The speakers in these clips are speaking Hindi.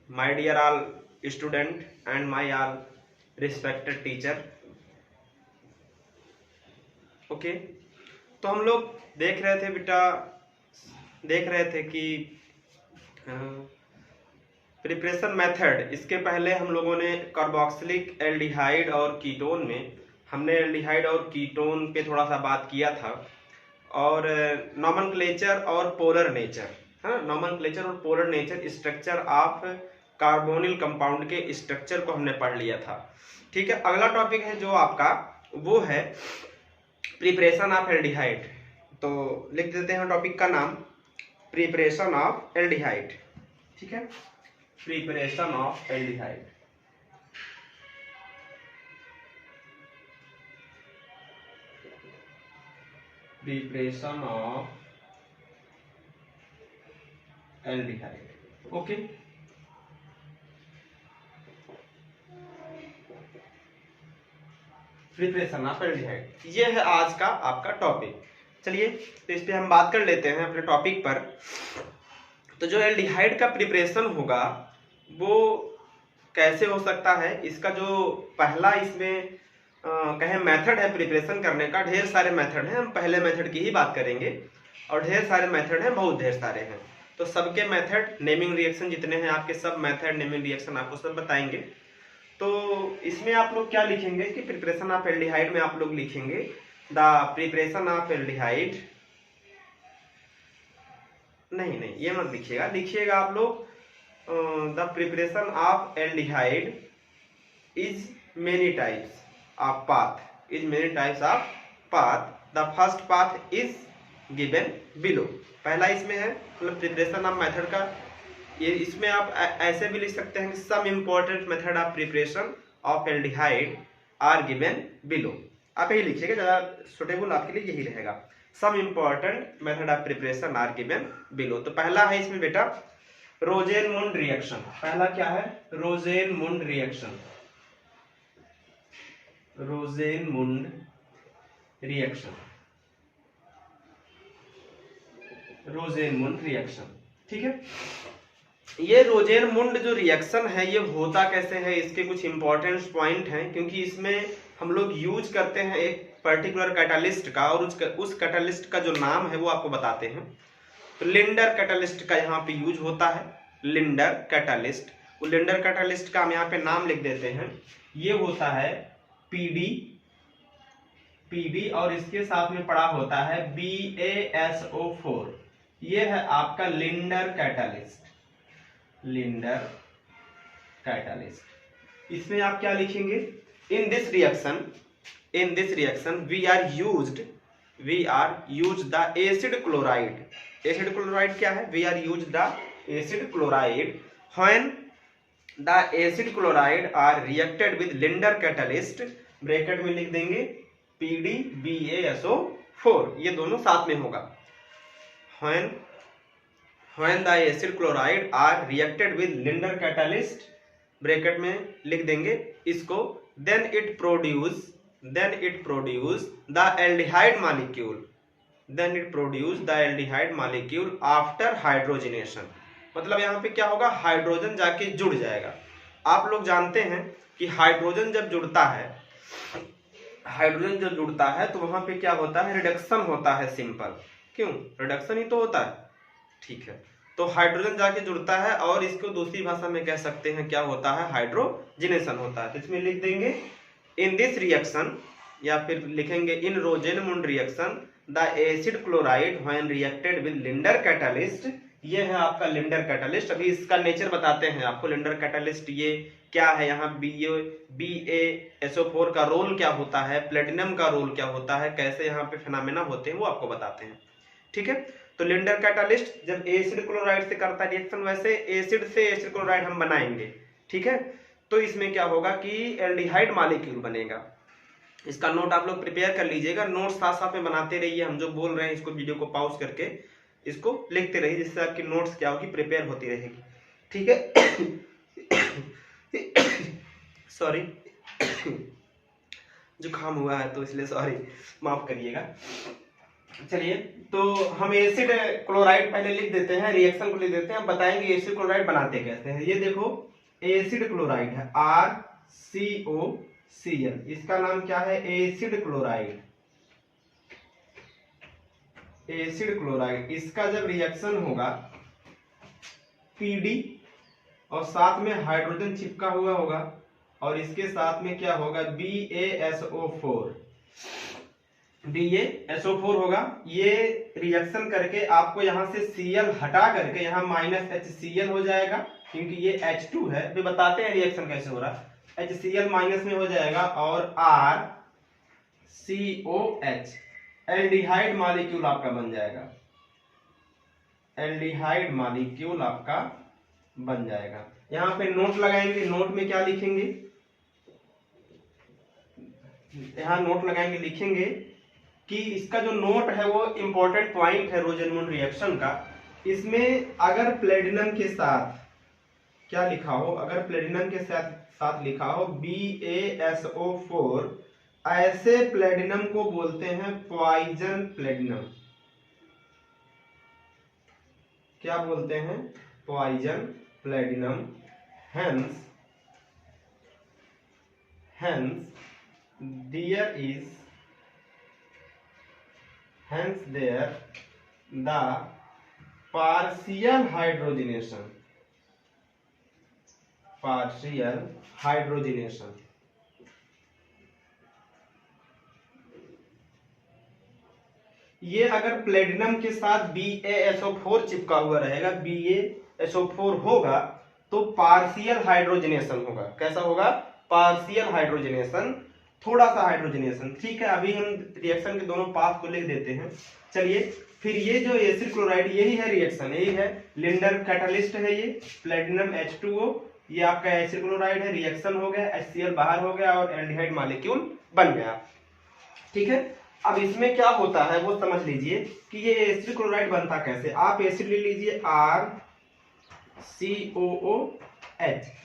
my dear all student and my all respected teacher. Okay तो हम लोग देख रहे थे बेटा, देख रहे थे कि प्रिपरेशन मेथड। इसके पहले हम लोगों ने कार्बोक्सिलिक एल्डिहाइड और कीटोन में हमने एल्डिहाइड और कीटोन पे थोड़ा सा बात किया था, और नॉमेनक्लेचर और पोलर नेचर, हाँ, नॉमेनक्लेचर और polar nature structure of carbonyl compound के स्ट्रक्चर को हमने पढ़ लिया था। ठीक है, अगला टॉपिक है जो आपका वो है प्रिपरेशन ऑफ एल्डिहाइड। तो लिख देते हैं टॉपिक का नाम, प्रिपरेशन ऑफ एल्डिहाइड। ठीक है, preparation of aldehyde. Preparation of aldehyde. Okay, preparation of aldehyde, ये है आज का आपका टॉपिक। चलिए तो इस पे हम बात कर लेते हैं अपने टॉपिक पर। तो जो एल्डिहाइड का प्रिपरेशन होगा वो कैसे हो सकता है, इसका जो पहला इसमें कहें मेथड है प्रिपरेशन करने का, ढेर सारे मेथड हैं, हम पहले मेथड की ही बात करेंगे, और ढेर सारे मेथड हैं, बहुत ढेर सारे हैं। तो सबके मेथड, नेमिंग रिएक्शन जितने हैं आपके, सब मेथड नेमिंग रिएक्शन आपको सब बताएंगे। तो इसमें आप लोग क्या लिखेंगे कि प्रिपरेशन ऑफ एल्डिहाइड में आप लोग लिखेंगे द प्रिपरेशन ऑफ एल्डिहाइड, नहीं ये मत लिखिएगा, लिखिएगा आप लोग the preparation of aldehyde is many types of path, is many types of path, the first path is given below. पहला इसमें है मतलब प्रिपरेशन ऑफ मेथड का, ये इसमें आप ऐसे भी लिख सकते हैं कि some important method of preparation of aldehyde are given below. आप यही लिखिएगा, ज़्यादा सुटेबल आपके लिए यही रहेगा, some important method of preparation are given below. तो पहला है इसमें बेटा रोजेनमुंड रिएक्शन। पहला क्या है? रोजेनमुंड रिएक्शन, रोजेनमुंड रिएक्शन, रोजेनमुंड रिएक्शन। ठीक है, ये रोजेनमुंड जो रिएक्शन है ये होता कैसे है, इसके कुछ इंपॉर्टेंट पॉइंट हैं, क्योंकि इसमें हम लोग यूज करते हैं एक पर्टिकुलर कैटालिस्ट का, और उस कैटालिस्ट का जो नाम है वो आपको बताते हैं। तो लिंडर कैटालिस्ट का यहाँ पे यूज होता है, लिंडर कैटालिस्ट। वो लिंडर कैटालिस्ट का हम यहाँ पे नाम लिख देते हैं, ये होता है पीडी, पीडी, और इसके साथ में पड़ा होता है BaSO4। ये है आपका लिंडर कैटालिस्ट, लिंडर कैटालिस्ट। इसमें आप क्या लिखेंगे? In this reaction we are used the acid chloride. Acid chloride क्या है? We are used the acid chloride when the acid chloride are reacted with Lindlar catalyst, bracket में लिख देंगे PdBaSO4, ये दोनों साथ में होगा। when the acid chloride are reacted with linder catalyst, bracket में लिख देंगे इसको, then it produce the aldehyde molecule after hydrogenation। मतलब यहाँ पे क्या होगा, हाइड्रोजन जाके जुड़ जाएगा। आप लोग जानते हैं कि हाइड्रोजन जब जुड़ता है, हाइड्रोजन जब जुड़ता है तो वहां पे क्या होता है, रिडक्शन होता है। सिंपल, क्यों? रिडक्शन ही तो होता है। ठीक है, तो हाइड्रोजन जाके जुड़ता है, और इसको दूसरी भाषा में कह सकते हैं क्या होता है, हाइड्रोजिनेशन होता है। तो इसमें लिख देंगे इन दिस रिएक्शन, या फिर लिखेंगे in Rosenmund reaction the acid chloride when reacted with Lindlar catalyst. ये है आपका लिंडर कैटालिस्ट। अभी इसका नेचर बताते हैं आपको, लिंडर कैटालिस्ट ये क्या है, यहाँ BaSO4 का रोल क्या होता है, प्लेटिनम का रोल क्या होता है, कैसे यहाँ पे फिनोमेना होते हैं वो आपको बताते हैं। ठीक है, तो लिंडर कैटालिस्ट जब एसिड क्लोराइड से करता है रिएक्शन, वैसे एसिड से एसिड क्लोराइड हम बनाएंगे। ठीक है, तो इसमें क्या होगा कि एल्डिहाइड मॉलिक्यूल बनेगा। इसका नोट आप लोग प्रिपेयर कर लीजिएगा, नोट साथ साथ में बनाते रहिए, हम जो बोल रहे हैं इसको वीडियो को पॉज करके इसको लिखते रहिए, जिससे आपकी नोट्स क्या होगी, प्रिपेयर होती रहेगी। ठीक है, सॉरी जुकाम हुआ है तो इसलिए सॉरी, माफ करिएगा। चलिए, तो हम एसिड क्लोराइड पहले लिख देते हैं, रिएक्शन को लिख देते हैं, बताएंगे एसिड क्लोराइड बनाते कैसे हैं। ये देखो एसिड क्लोराइड है RCOCl, इसका नाम क्या है एसिड क्लोराइड। एसिड क्लोराइड इसका जब रिएक्शन होगा PD और साथ में हाइड्रोजन चिपका हुआ होगा और इसके साथ में क्या होगा BaSO4 होगा। ये रिएक्शन करके आपको यहाँ से Cl हटा करके यहाँ -HCl हो जाएगा, क्योंकि ये H2 है। अभी बताते हैं रिएक्शन कैसे हो रहा है। HCl माइनस में हो जाएगा और RCOH एल्डिहाइड मॉलिक्यूल आपका बन जाएगा। एल्डिहाइड मॉलिक्यूल आपका बन जाएगा। यहाँ पे नोट लगाएंगे, नोट में क्या लिखेंगे, यहाँ नोट लगाएंगे, लिखेंगे कि इसका जो नोट है वो इंपॉर्टेंट पॉइंट है रोजनमून रिएक्शन का। इसमें अगर प्लेटिनम के साथ क्या लिखा हो, अगर प्लेटिनम के साथ लिखा हो BaSO4, ऐसे प्लेटिनम को बोलते हैं पॉइजन प्लेटिनम। क्या बोलते हैं, poison platinum. Hence there the partial hydrogenation ये अगर प्लेटिनम के साथ BaSO4 चिपका हुआ रहेगा, BaSO4 होगा तो पार्शियल हाइड्रोजनेशन होगा। कैसा होगा, पार्शियल हाइड्रोजनेशन, थोड़ा सा हाइड्रोजनेशन। ठीक है, अभी हम रिएक्शन के दोनों पाथ को लिख देते हैं। चलिए, फिर ये जो एसिड क्लोराइड यही है रिएक्शन, यही है लिंडर कैटालिस्ट है। ये प्लेटिनम H2O, ये आपका एसिड क्लोराइड है, रिएक्शन हो गया, HCl बाहर हो गया और एल्डिहाइड मॉलिक्यूल बन गया। ठीक है, अब इसमें क्या होता है वो समझ लीजिए कि ये एसिड क्लोराइड बनता कैसे। आप एसिड ले लीजिए RCOOH,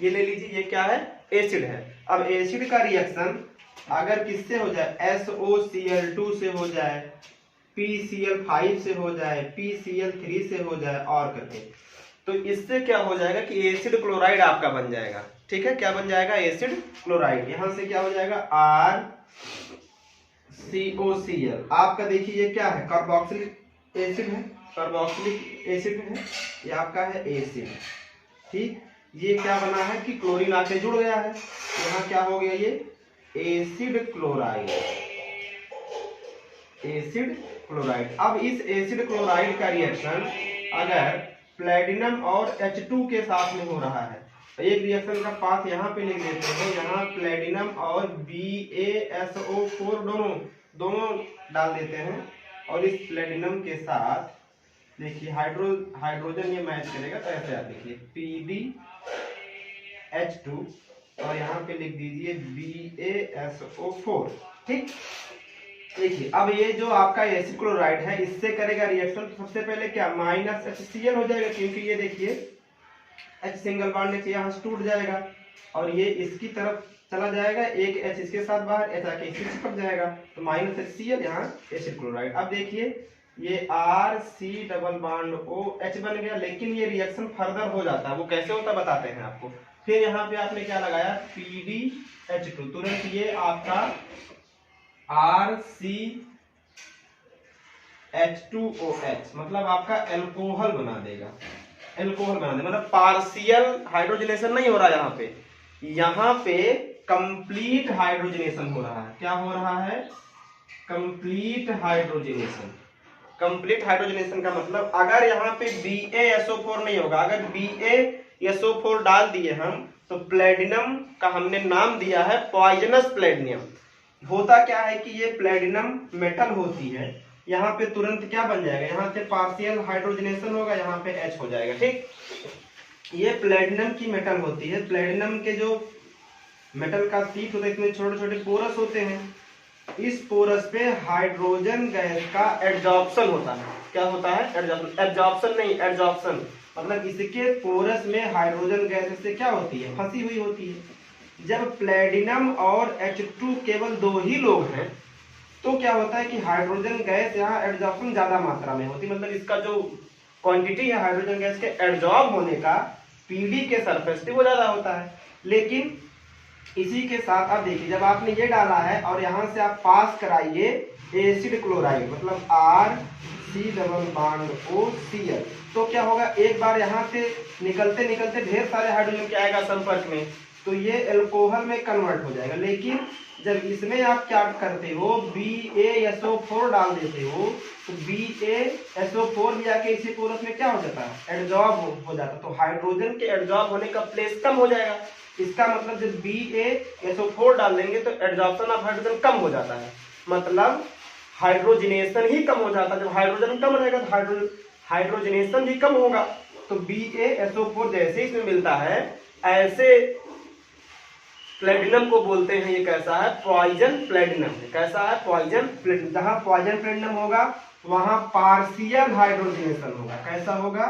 ये ले लीजिए, ये क्या है, एसिड है। अब एसिड का रिएक्शन अगर किससे हो जाए, SOCl2 से हो जाए, PCl5 से हो जाए, PCl3 से हो जाए और करके, तो इससे क्या हो जाएगा कि एसिड क्लोराइड आपका बन जाएगा। ठीक है, क्या बन जाएगा, एसिड क्लोराइड। यहां से क्या हो जाएगा, RCOCl। आपका देखिए ये क्या है, कार्बोक्सिलिक एसिड है, कार्बोक्सिलिक एसिड है, ये आपका है एसिड। ठीक, ये क्या बना है कि क्लोरीन आके जुड़ गया है, यहाँ क्या हो गया, ये एसिड क्लोराइड। Acid chloride. अब इस एसिड क्लोराइड का रिएक्शन अगर प्लेटिनम और H2 के साथ में हो रहा है, तो एक रिएक्शन का पाथ यहाँ पे लिख देते हैं। यहाँ प्लेटिनम और BaSO4 दोनों डाल देते हैं और इस प्लेटिनम के साथ देखिए हाइड्रोजन ये मैच करेगा, तो ऐसे आप देखिए PbH2 और यहाँ पे लिख दीजिए BaSO4। ठीक, देखिए अब ये जो आपका एसिड क्लोराइड है इससे करेगा रिएक्शन, तो सबसे पहले क्या -HCl हो जाएगा, क्योंकि ये देखिए H सिंगल बॉन्ड H यहाँ से टूट जाएगा और ये इसकी तरफ चला जाएगा, एक H इसके साथ बाहर, H आके इससे चिपक जाएगा, तो -HCl यहाँ एसिड क्लोराइड। अब देखिए ये RC⋅OH बन गया, लेकिन ये रिएक्शन फर्दर हो जाता है। वो कैसे होता है बताते हैं आपको। फिर यहाँ पे आपने क्या लगाया, PdH2, तुरंत ये आपका RCH2OH मतलब आपका एल्कोहल बना देगा। एल्कोहल बना देगा, मतलब पार्शियल हाइड्रोजनेशन नहीं हो रहा यहाँ पे कंप्लीट हाइड्रोजनेशन हो रहा है। क्या हो रहा है, कंप्लीट हाइड्रोजनेशन। कंप्लीट हाइड्रोजनेशन का मतलब अगर यहाँ पे BaSO4 नहीं होगा, अगर BaSO4 डाल दिए हम, तो प्लेटिनम का हमने नाम दिया है पॉइजनस प्लेटिनम। होता क्या है कि ये प्लेटिनम मेटल होती है, यहाँ पे तुरंत क्या बन जाएगा, यहाँ से पार्शियल हाइड्रोजनेशन होगा, यहाँ पे H हो जाएगा। ठीक, ये प्लेटिनम की मेटल होती है। प्लेटिनम के जो मेटल का शीट होता है, इसमें छोटे छोटे पोरस होते हैं। इस पोरस पे हाइड्रोजन गैस का एड्जॉर्प्शन होता है। क्या होता है, एड्जॉर्प्शन नहीं, एड्जॉर्प्शन मतलब इसके पोरस में हाइड्रोजन गैस से क्या होती है, फंसी हुई होती है। जब प्लेटिनम और H2 केवल दो ही लोग हैं, तो क्या होता है कि हाइड्रोजन गैस यहाँ एड्जॉर्प्शन ज्यादा मात्रा में होती, मतलब इसका जो क्वांटिटी है हाइड्रोजन गैस के एड्जॉर्ब होने का पीडी के सरफेस पे वो ज्यादा होता है। लेकिन इसी के साथ आप देखिए, जब आपने ये डाला है और यहाँ से आप पास कराइए एसिड क्लोराइड, मतलब RC≡OCl, तो क्या होगा, एक बार यहाँ से निकलते निकलते ढेर सारे हाइड्रोजन क्या आएगा संपर्क में, तो ये एल्कोहल में कन्वर्ट हो जाएगा। लेकिन जब इसमें आप क्या करते हो, BaSO4 डाल देते हो, तो BaSO4 भी आके इसी पोरस में क्या हो जाता है, एड्जॉर्ब हो जाता है। तो हाइड्रोजन के एड्जॉर्ब होने का प्लेस कम हो जाएगा। इसका मतलब जब BaSO4 डाल देंगे तो एड्जॉर्प्शन ऑफ हाइड्रोजन कम हो जाता है, मतलब हाइड्रोजनेशन ही कम हो जाता है। जब हाइड्रोजन कम रहेगा तो हाइड्रोजनेशन भी कम होगा। तो BaSO4 जैसे इसमें मिलता है, ऐसे प्लेटिनम को बोलते हैं, ये कैसा है, पॉइजन प्लेटिनम है। कैसा है, पॉइजन प्लेटिनम। जहां पॉइजन प्लेटिनम होगा वहां पार्शियल हाइड्रोजनेशन होगा। कैसा होगा,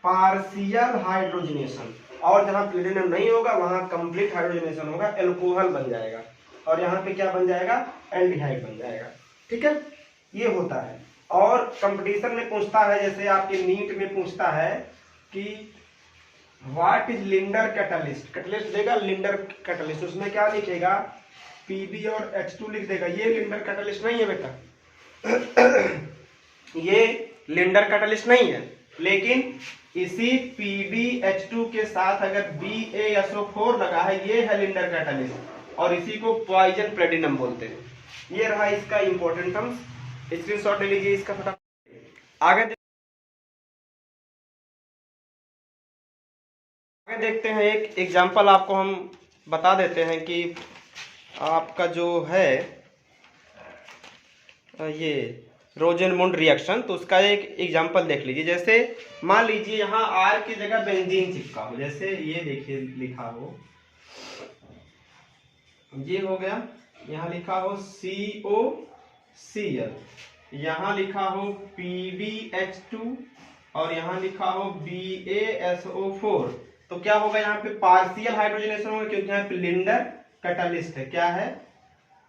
पार्शियल हाइड्रोजनेशन। और जहां प्लेटिनम नहीं होगा वहां कंप्लीट हाइड्रोजनेशन होगा, एल्कोहल बन जाएगा। और यहाँ पे क्या बन जाएगा, एल्डिहाइड बन जाएगा। ठीक है, ये होता है। और कंपटीशन में पूछता है, जैसे आपके नीट में पूछता है कि what is Lindner catalyst, catalyst देगा लिंडर कैटलिस्ट, उसमें क्या लिखेगा, Pb और H2 लिख देगा। ये लिंडर कैटलिस्ट नहीं है बेटा, ये लिंडर कैटलिस्ट नहीं है। लेकिन इसी PbH2 के साथ अगर BaSO4 लगा है, ये है लिंडर कैटलिस्ट, और इसी को पॉइजन प्लेटिनम बोलते हैं। ये रहा इसका इंपॉर्टेंट टर्म्स, स्क्रीनशॉट ले लीजिए इसका फटाफट। आगे देखते हैं, एक एग्जांपल आपको हम बता देते हैं कि आपका जो है ये रोजेनमुंड रिएक्शन, तो उसका एक एग्जांपल देख लीजिए। जैसे मान लीजिए यहाँ R की जगह बेंजीन चिपका हो, जैसे ये देखिए लिखा हो, ये हो गया, यहाँ लिखा हो COCl, यहाँ लिखा हो PbH2 और यहाँ लिखा हो BaSO4। तो क्या होगा, यहाँ पे पार्शियल हाइड्रोजनेशन होगा, क्योंकि यहाँ पे लिंडर कैटलिस्ट है। क्या है,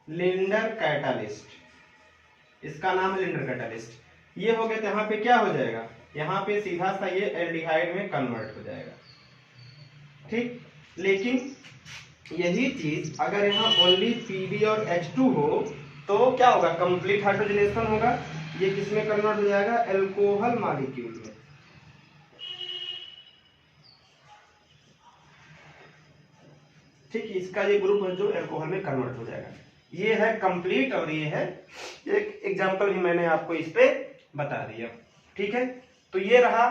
लिंडर कैटलिस्ट, इसका नाम है लिंडर कैटलिस्ट। ये हो गया, तो यहाँ पे क्या हो जाएगा, यहाँ पे सीधा सा ये एल्डिहाइड में कन्वर्ट हो जाएगा। ठीक, लेकिन यही चीज अगर यहाँ ओनली Pb और H2 हो तो क्या होगा, कंप्लीट हाइड्रोजनेशन होगा। ये किसमें कन्वर्ट हो जाएगा, एल्कोहल मॉलिक्यूल में। ठीक, इसका ये ग्रुप है जो एल्कोहल में कन्वर्ट हो जाएगा। ये है कंप्लीट, और ये है एक एग्जांपल भी मैंने आपको इस पे बता दिया। ठीक है, तो ये रहा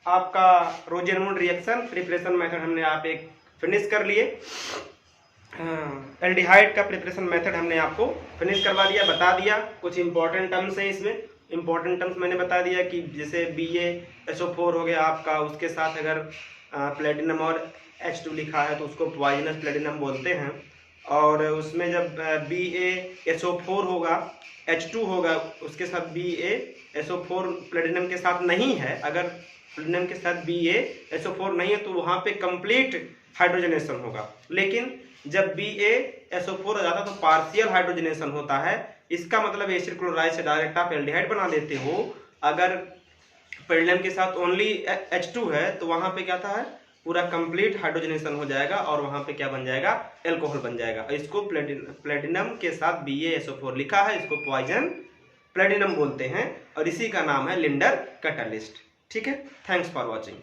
आपका रोजेनमुंड रिएक्शन प्रिपरेशन मेथड, हमने आप एक फिनिश कर लिए। एल्डिहाइड का प्रिपरेशन मेथड हमने आपको फिनिश करवा दिया, बता दिया। कुछ इंपॉर्टेंट टर्म्स है इसमें, इंपॉर्टेंट टर्म्स मैंने बता दिया कि जैसे BaSO4 हो गया आपका, उसके साथ अगर प्लेटिनम और H2 लिखा है तो उसको पॉइजनस प्लेटिनम बोलते हैं। और उसमें जब BaSO4 होगा, H2 होगा, उसके साथ BaSO4 प्लेटिनम के साथ नहीं है, अगर प्लेटिनम के साथ BaSO4 नहीं है तो वहाँ पे कंप्लीट हाइड्रोजनेशन होगा। लेकिन जब BaSO4 हो जाता है तो पार्शियल हाइड्रोजनेशन होता है। इसका मतलब एसिड क्लोराइड से डायरेक्ट आप एल्डिहाइड बना देते हो। अगर प्लेटिनम के साथ ओनली H2 है तो वहां पे क्या था है, पूरा कंप्लीट हाइड्रोजनेशन हो जाएगा और वहां पे क्या बन जाएगा, एल्कोहल बन जाएगा। इसको प्लेटिनम के साथ BaSO4 लिखा है, इसको पॉइजन प्लेटिनम बोलते हैं और इसी का नाम है लिंडर कैटलिस्ट। ठीक है, थैंक्स फॉर वॉचिंग।